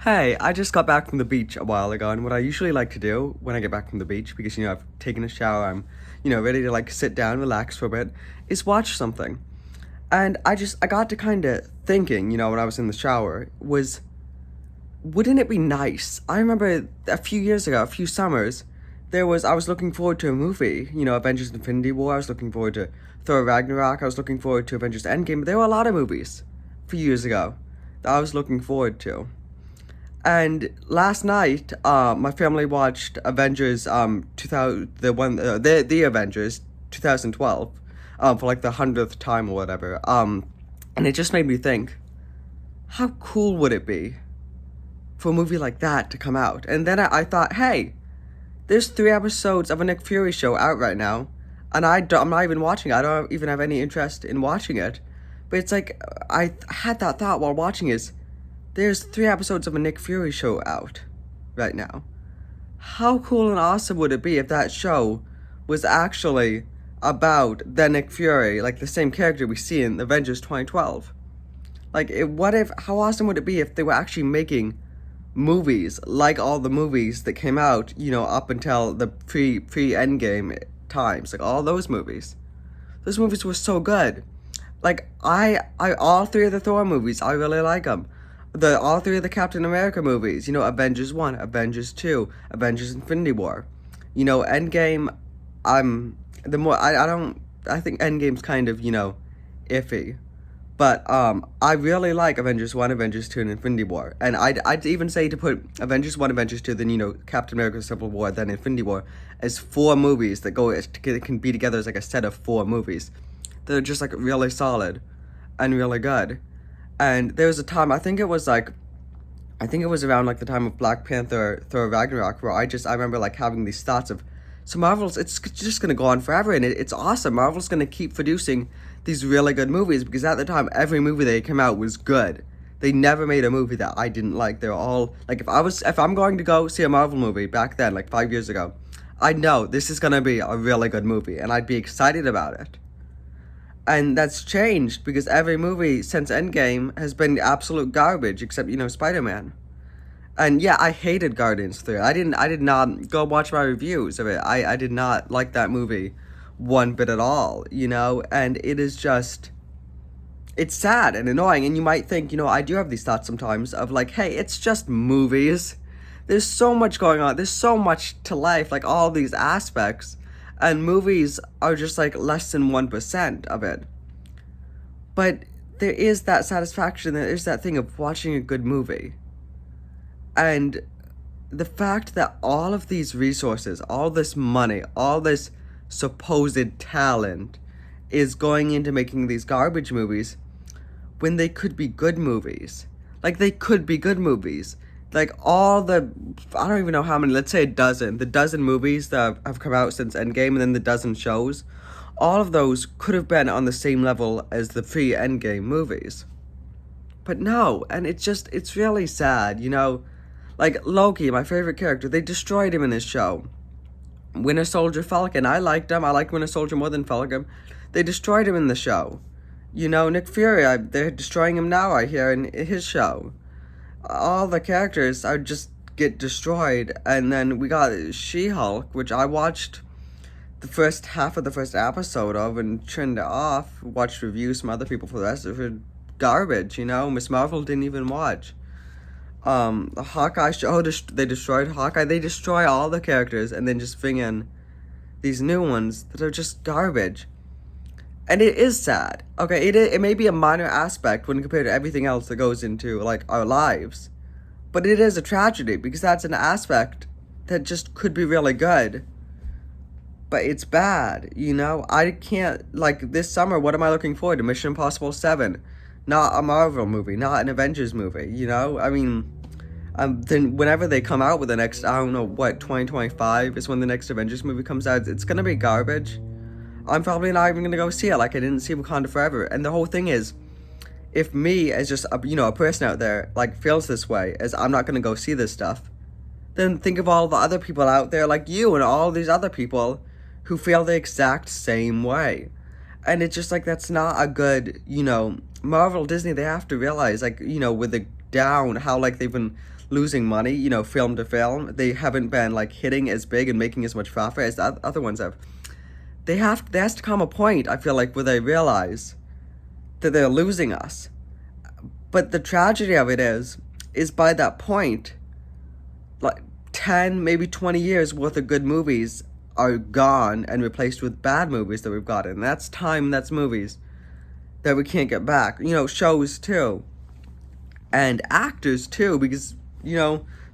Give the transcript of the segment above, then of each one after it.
Hey, I just got back from the beach a while ago, and what I usually like to do when I get back from the beach, because I've taken a shower, I'm ready to like sit down, relax for a bit, is watch something. And I got to kind of thinking, when I was in the shower, wouldn't it be nice? I remember a few years ago, a few summers, I was looking forward to a movie, Avengers Infinity War, I was looking forward to Thor Ragnarok, I was looking forward to Avengers Endgame, but there were a lot of movies a few years ago that I was looking forward to. And last night, my family watched Avengers, 2000, the Avengers, 2012, for like the 100th time or whatever. And it just made me think, how cool would it be for a movie like that to come out? And then I thought, hey, there's 3 episodes of a Nick Fury show out right now, and I'm not even watching it. I don't even have any interest in watching it. But it's like, I had that thought while watching is, there's 3 episodes of a Nick Fury show out right now. How cool and awesome would it be if that show was actually about the Nick Fury, like the same character we see in Avengers 2012? How awesome would it be if they were actually making movies like all the movies that came out, up until the pre-Endgame times, like all those movies. Those movies were so good. Like, all 3 of the Thor movies, I really like them. All 3 of the Captain America movies, Avengers 1, Avengers 2, Avengers Infinity War. Endgame, I think Endgame's kind of, iffy. But, I really like Avengers 1, Avengers 2, and Infinity War. And I'd even say to put Avengers 1, Avengers 2, then, Captain America Civil War, then Infinity War, as 4 movies that can be together as like a set of 4 movies. That are just like really solid and really good. And there was a time, I think it was around like the time of Black Panther, Thor Ragnarok, where I remember like having these thoughts of, so Marvel's, it's just gonna go on forever, and it's awesome. Marvel's gonna keep producing these really good movies, because at the time, every movie that came out was good. They never made a movie that I didn't like. They're all, like, if I'm going to go see a Marvel movie back then, like 5 years ago, I know this is gonna be a really good movie, and I'd be excited about it. And that's changed because every movie since Endgame has been absolute garbage, except, Spider-Man. And yeah, I hated Guardians 3. I did not go watch my reviews of it. I did not like that movie one bit at all, and it is just, it's sad and annoying. And you might think, I do have these thoughts sometimes of like, hey, it's just movies. There's so much going on. There's so much to life, like all these aspects. And movies are just like less than 1% of it. But there is that satisfaction, there is that thing of watching a good movie. And the fact that all of these resources, all this money, all this supposed talent is going into making these garbage movies when they could be good movies. Like, they could be good movies. Like, I don't even know how many, let's say the dozen movies that have come out since Endgame, and then the dozen shows, all of those could have been on the same level as the pre-Endgame movies. But no, and it's really sad, Like, Loki, my favorite character, they destroyed him in this show. Winter Soldier, Falcon, I liked him, I liked Winter Soldier more than Falcon. They destroyed him in the show. Nick Fury, they're destroying him now, I hear, in his show. All the characters are just get destroyed. And then we got She-Hulk, which I watched the first half of the first episode of and turned it off. Watched reviews from other people for the rest of it. Garbage, Miss Marvel didn't even watch. The Hawkeye show, they destroyed Hawkeye. They destroy all the characters and then just bring in these new ones that are just garbage. And it is sad. Okay, it may be a minor aspect when compared to everything else that goes into, like, our lives. But it is a tragedy, because that's an aspect that just could be really good. But it's bad, I can't, like, this summer, what am I looking forward to? Mission Impossible 7. Not a Marvel movie, not an Avengers movie, I mean, then whenever they come out with the next, 2025 is when the next Avengers movie comes out, it's gonna be garbage. I'm probably not even gonna go see it, like I didn't see Wakanda Forever. And the whole thing is, if me as just a person out there like feels this way, as I'm not gonna go see this stuff, then think of all the other people out there like you and all these other people who feel the exact same way. And it's just like, that's not a good, Marvel, Disney, they have to realize, like, with the down, how like they've been losing money, film to film. They haven't been like hitting as big and making as much profit as the other ones have. There has to come a point, I feel like, where they realize that they're losing us. But the tragedy of it is by that point, like 10, maybe 20 years worth of good movies are gone and replaced with bad movies that we've gotten. That's time, that's movies that we can't get back. Shows too. And actors too, because,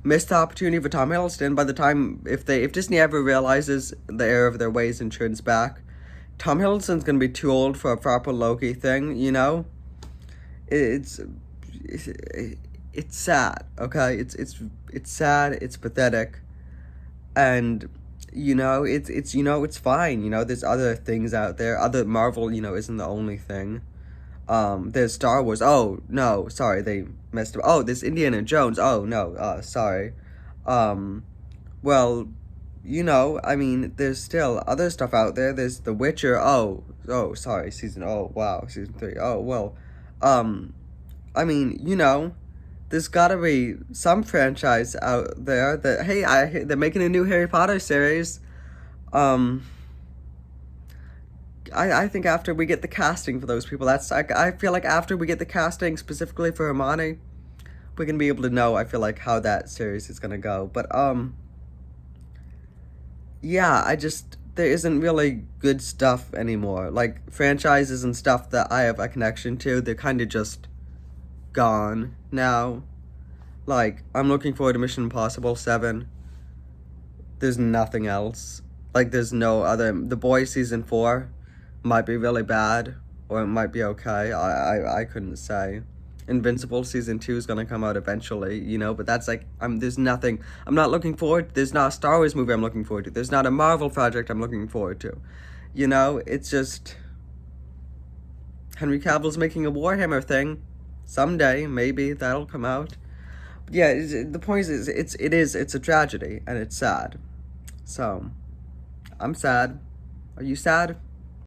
missed opportunity for Tom Hiddleston. By the time, if Disney ever realizes the error of their ways and turns back, Tom Hiddleston's gonna be too old for a proper Loki thing, It's sad, okay? It's sad, it's pathetic. And it's fine, there's other things out there. Other Marvel, isn't the only thing. There's Star Wars. Oh, no, sorry, they messed up. Oh, there's Indiana Jones. Oh, no, sorry. Well, I mean, there's still other stuff out there. There's The Witcher. Oh, sorry, season 3. Oh, well, I mean, there's gotta be some franchise out there that, hey, they're making a new Harry Potter series. I think after we get the casting for those people, I feel like after we get the casting specifically for Hermione, we're gonna be able to know, I feel like, how that series is gonna go. But, yeah, there isn't really good stuff anymore. Like, franchises and stuff that I have a connection to, they're kind of just gone now. Like, I'm looking forward to Mission Impossible 7. There's nothing else. Like, there's no other. The Boys season 4 might be really bad, or it might be okay. I couldn't say. Invincible season 2 is gonna come out eventually, but that's like, there's nothing. I'm not looking forward. There's not a Star Wars movie I'm looking forward to. There's not a Marvel project I'm looking forward to. It's just Henry Cavill's making a Warhammer thing. Someday, maybe that'll come out. But yeah, the point is, it's a tragedy and it's sad. So, I'm sad. Are you sad?